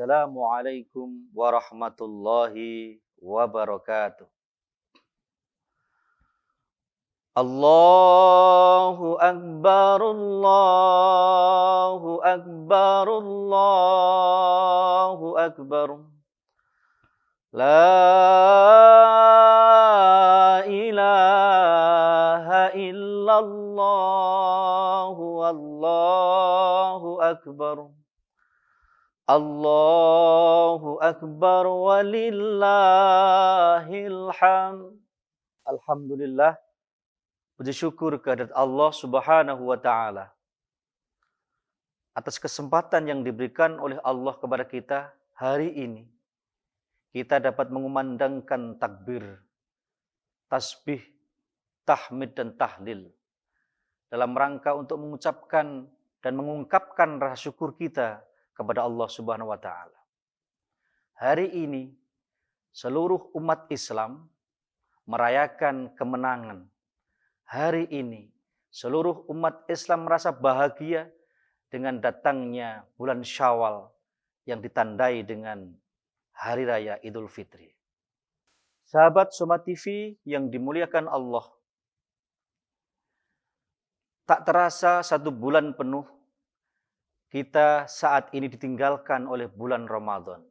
Assalamualaikum warahmatullahi wabarakatuh. Allahu akbar, Allahu akbar, Allahu akbar. La ilaha illallah, Allahu akbar. Allahu akbar walillahil hamd. Alhamdulillah, puji syukur kehadirat Allah Subhanahu wa taala atas kesempatan yang diberikan oleh Allah kepada kita hari ini. Kita dapat mengumandangkan takbir, tasbih, tahmid dan tahlil dalam rangka untuk mengucapkan dan mengungkapkan rasa syukur kita kepada Allah Subhanahu wa taala. Hari ini seluruh umat Islam merayakan kemenangan. Hari ini seluruh umat Islam merasa bahagia dengan datangnya bulan Syawal yang ditandai dengan Hari Raya Idul Fitri. Sahabat Soma TV yang dimuliakan Allah, tak terasa satu bulan penuh kita saat ini ditinggalkan oleh bulan Ramadan.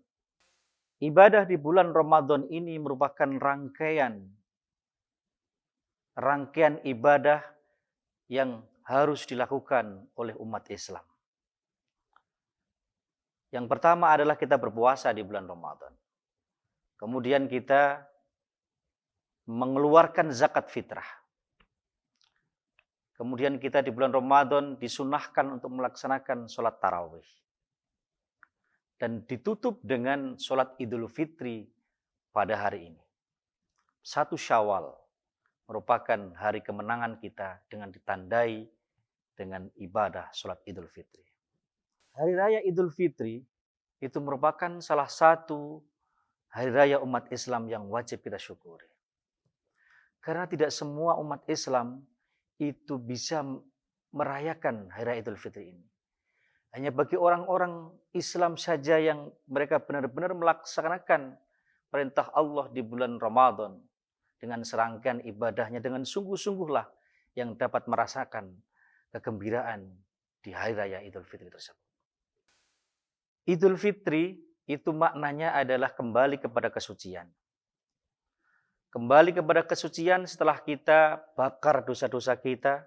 Ibadah di bulan Ramadan ini merupakan rangkaian ibadah yang harus dilakukan oleh umat Islam. Yang pertama adalah kita berpuasa di bulan Ramadan. Kemudian kita mengeluarkan zakat fitrah. Kemudian kita di bulan Ramadan disunahkan untuk melaksanakan sholat tarawih. Dan ditutup dengan sholat Idul Fitri pada hari ini. 1 Syawal merupakan hari kemenangan kita dengan ditandai dengan ibadah sholat Idul Fitri. Hari Raya Idul Fitri itu merupakan salah satu hari raya umat Islam yang wajib kita syukuri. Karena tidak semua umat Islam itu bisa merayakan Hari Raya Idul Fitri ini. Hanya bagi orang-orang Islam saja yang mereka benar-benar melaksanakan perintah Allah di bulan Ramadan dengan serangkaian ibadahnya dengan sungguh-sungguhlah yang dapat merasakan kegembiraan di Hari Raya Idul Fitri tersebut. Idul Fitri itu maknanya adalah kembali kepada kesucian. Kembali kepada kesucian setelah kita bakar dosa-dosa kita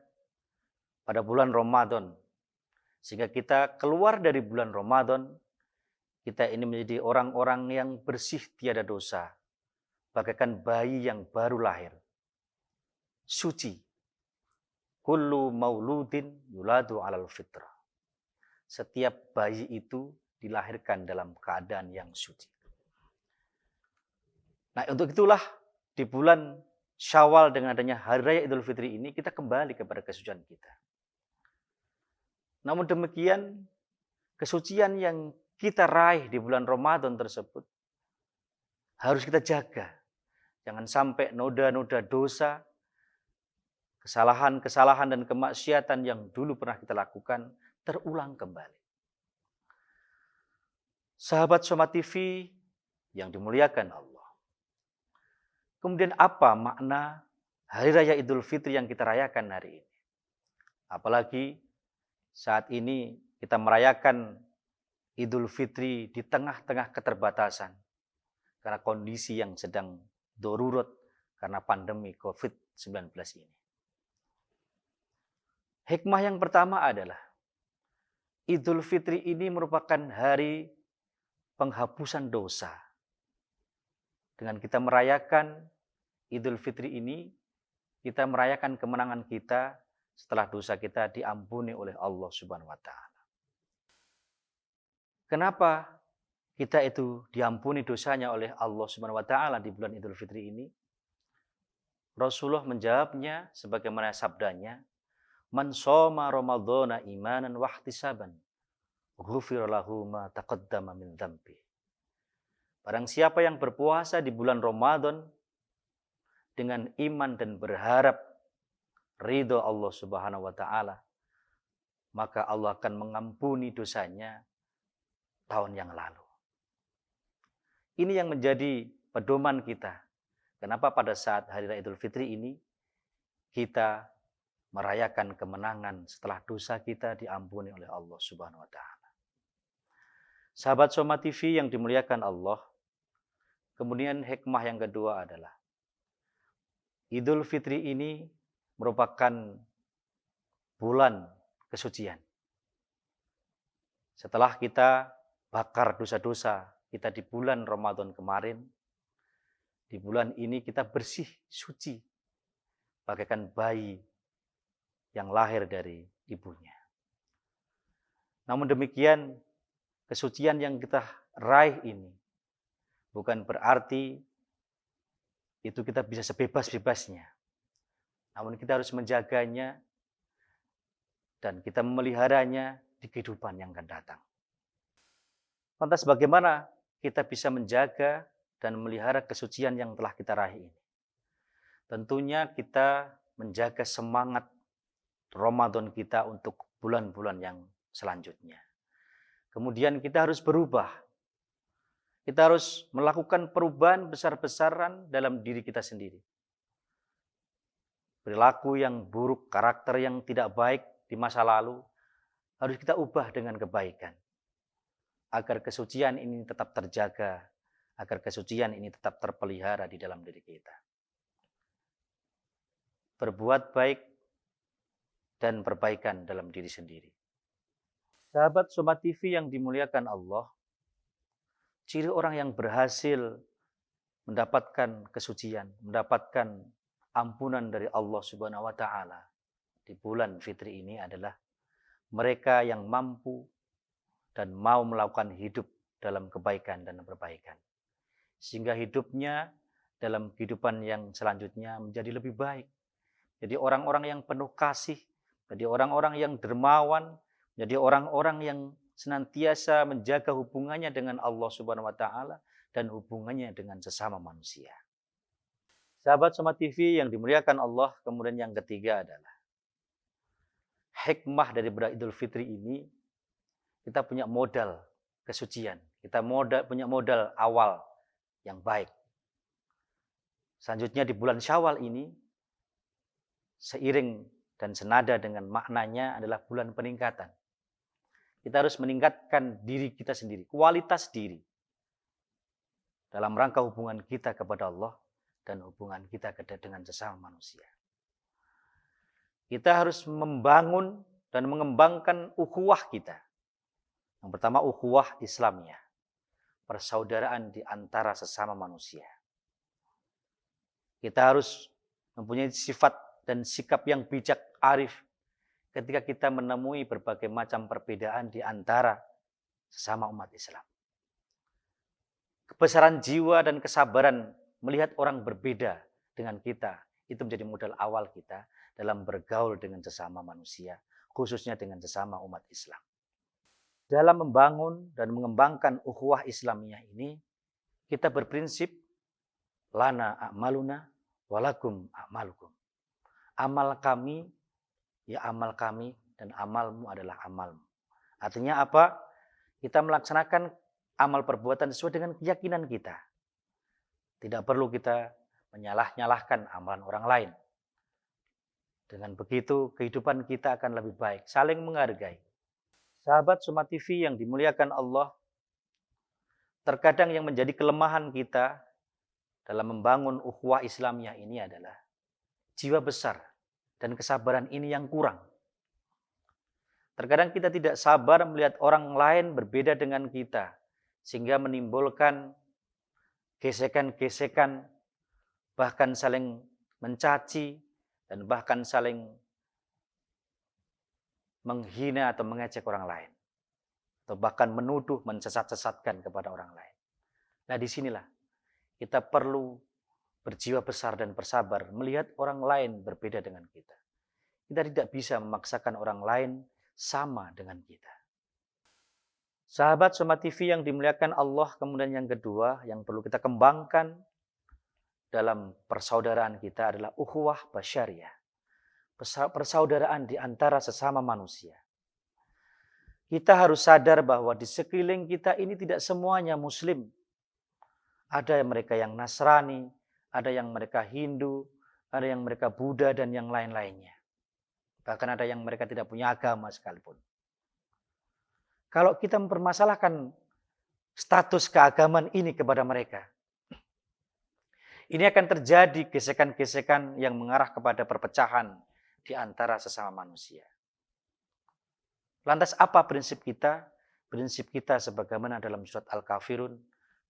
pada bulan Ramadan. Sehingga kita keluar dari bulan Ramadan, kita ini menjadi orang-orang yang bersih tiada dosa. Bagaikan bayi yang baru lahir. Suci. Kullu mauludin yuladu alal fitrah. Setiap bayi itu dilahirkan dalam keadaan yang suci. Nah, untuk itulah di bulan Syawal dengan adanya Hari Raya Idul Fitri ini kita kembali kepada kesucian kita. Namun demikian, kesucian yang kita raih di bulan Ramadan tersebut harus kita jaga. Jangan sampai noda-noda dosa, kesalahan-kesalahan dan kemaksiatan yang dulu pernah kita lakukan terulang kembali. Sahabat Soma TV yang dimuliakan Allah. Kemudian apa makna Hari Raya Idul Fitri yang kita rayakan hari ini? Apalagi saat ini kita merayakan Idul Fitri di tengah-tengah keterbatasan. Karena kondisi yang sedang darurat karena pandemi COVID-19 ini. Hikmah yang pertama adalah Idul Fitri ini merupakan hari penghapusan dosa. Dengan kita merayakan Idul Fitri ini, kita merayakan kemenangan kita setelah dosa kita diampuni oleh Allah Subhanahu wa taala. Kenapa kita itu diampuni dosanya oleh Allah Subhanahu wa taala di bulan Idul Fitri ini? Rasulullah menjawabnya sebagaimana sabdanya, "Man shoma Ramadhana imanan wa ihtisaban, ghufira lahu ma taqaddama min dzambi." Barang siapa yang berpuasa di bulan Ramadan dengan iman dan berharap ridho Allah Subhanahu wa taala, maka Allah akan mengampuni dosanya tahun yang lalu. Ini yang menjadi pedoman kita. Kenapa pada saat Hari Raya Idul Fitri ini kita merayakan kemenangan setelah dosa kita diampuni oleh Allah Subhanahu wa taala. Sahabat Soma TV yang dimuliakan Allah, kemudian hikmah yang kedua adalah Idul Fitri ini merupakan bulan kesucian. Setelah kita bakar dosa-dosa kita di bulan Ramadan kemarin, di bulan ini kita bersih, suci, bagaikan bayi yang lahir dari ibunya. Namun demikian, kesucian yang kita raih ini bukan berarti itu kita bisa sebebas-bebasnya. Namun kita harus menjaganya dan kita memeliharanya di kehidupan yang akan datang. Lantas bagaimana kita bisa menjaga dan memelihara kesucian yang telah kita raih ini? Tentunya kita menjaga semangat Ramadan kita untuk bulan-bulan yang selanjutnya. Kemudian kita harus berubah. Kita harus melakukan perubahan besar-besaran dalam diri kita sendiri. Perilaku yang buruk, karakter yang tidak baik di masa lalu harus kita ubah dengan kebaikan. Agar kesucian ini tetap terjaga, agar kesucian ini tetap terpelihara di dalam diri kita. Berbuat baik dan perbaikan dalam diri sendiri. Sahabat Soma TV yang dimuliakan Allah, ciri orang yang berhasil mendapatkan kesucian, mendapatkan ampunan dari Allah Subhanahu wa taala di bulan Fitri ini adalah mereka yang mampu dan mau melakukan hidup dalam kebaikan dan perbaikan. Sehingga hidupnya dalam kehidupan yang selanjutnya menjadi lebih baik. Jadi orang-orang yang penuh kasih, jadi orang-orang yang dermawan, jadi orang-orang yang senantiasa menjaga hubungannya dengan Allah Subhanahu wa taala dan hubungannya dengan sesama manusia. Sahabat Soma TV yang dimuliakan Allah, kemudian yang ketiga adalah hikmah dari Idul Fitri ini, kita punya modal kesucian, kita punya modal awal yang baik. Selanjutnya di bulan Syawal ini, seiring dan senada dengan maknanya adalah bulan peningkatan. Kita harus meningkatkan diri kita sendiri, kualitas diri. Dalam rangka hubungan kita kepada Allah dan hubungan kita dengan sesama manusia. Kita harus membangun dan mengembangkan ukhuwah kita. Yang pertama ukhuwah Islamiyah, persaudaraan di antara sesama manusia. Kita harus mempunyai sifat dan sikap yang bijak, arif, ketika kita menemui berbagai macam perbedaan di antara sesama umat Islam. Kebesaran jiwa dan kesabaran melihat orang berbeda dengan kita, itu menjadi modal awal kita dalam bergaul dengan sesama manusia, khususnya dengan sesama umat Islam. Dalam membangun dan mengembangkan ukhuwah Islamiyah ini, kita berprinsip lana a'maluna walakum a'malukum. Amal kami, ya amal kami, dan amalmu adalah amalmu. Artinya apa? Kita melaksanakan amal perbuatan sesuai dengan keyakinan kita. Tidak perlu kita menyalah-nyalahkan amalan orang lain. Dengan begitu, kehidupan kita akan lebih baik, saling menghargai. Sahabat Soma TV yang dimuliakan Allah, terkadang yang menjadi kelemahan kita dalam membangun ukhuwah Islamiyah ini adalah jiwa besar dan kesabaran ini yang kurang. Terkadang kita tidak sabar melihat orang lain berbeda dengan kita, sehingga menimbulkan gesekan-gesekan, bahkan saling mencaci, dan bahkan saling menghina atau mengejek orang lain. Atau bahkan menuduh, mensesat-sesatkan kepada orang lain. Nah disinilah kita perlu berjiwa besar dan bersabar melihat orang lain berbeda dengan kita. Kita tidak bisa memaksakan orang lain sama dengan kita. Sahabat Soma TV yang dimuliakan Allah, kemudian yang kedua yang perlu kita kembangkan dalam persaudaraan kita adalah ukhuwah basyariyah. Persaudaraan di antara sesama manusia. Kita harus sadar bahwa di sekeliling kita ini tidak semuanya muslim. Ada yang mereka yang Nasrani, ada yang mereka Hindu, ada yang mereka Buddha dan yang lain-lainnya. Bahkan ada yang mereka tidak punya agama sekalipun. Kalau kita mempermasalahkan status keagamaan ini kepada mereka, ini akan terjadi gesekan-gesekan yang mengarah kepada perpecahan di antara sesama manusia. Lantas apa prinsip kita? Prinsip kita sebagaimana dalam surat Al-Kafirun,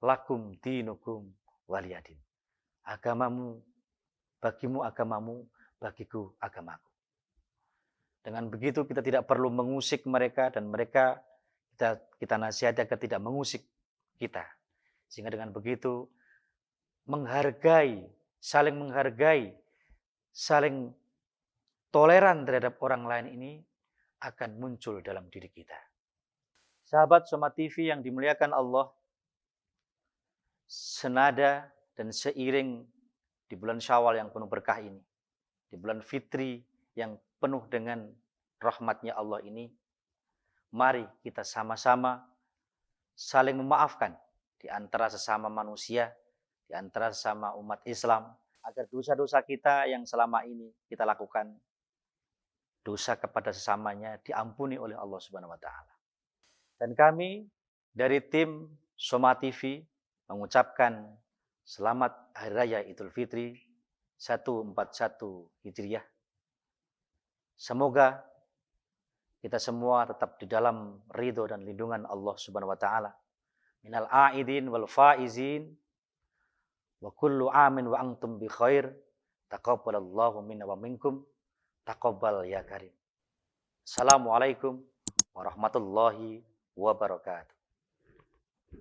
lakum dinukum waliyadin. Agamamu, bagimu agamamu, bagiku agamaku. Dengan begitu kita tidak perlu mengusik mereka dan mereka kita nasihati agar tidak mengusik kita. Sehingga dengan begitu menghargai, saling toleran terhadap orang lain ini akan muncul dalam diri kita. Sahabat Soma TV yang dimuliakan Allah, senada dan seiring di bulan Syawal yang penuh berkah ini, di bulan Fitri yang penuh dengan rahmatnya Allah ini, mari kita sama-sama saling memaafkan di antara sesama manusia, di antara sesama umat Islam, agar dosa-dosa kita yang selama ini kita lakukan, dosa kepada sesamanya diampuni oleh Allah Subhanahu wa taala. Dan kami dari tim Soma TV mengucapkan selamat Hari Raya Idul Fitri 1441 Hijriah. Semoga kita semua tetap di dalam ridho dan lindungan Allah Subhanahu wa taala. Minal aidin wal faizin wa kullu amin wa antum bi khair. Taqabbalallahu minna wa minkum. Taqabbal ya karim. Assalamualaikum warahmatullahi wabarakatuh.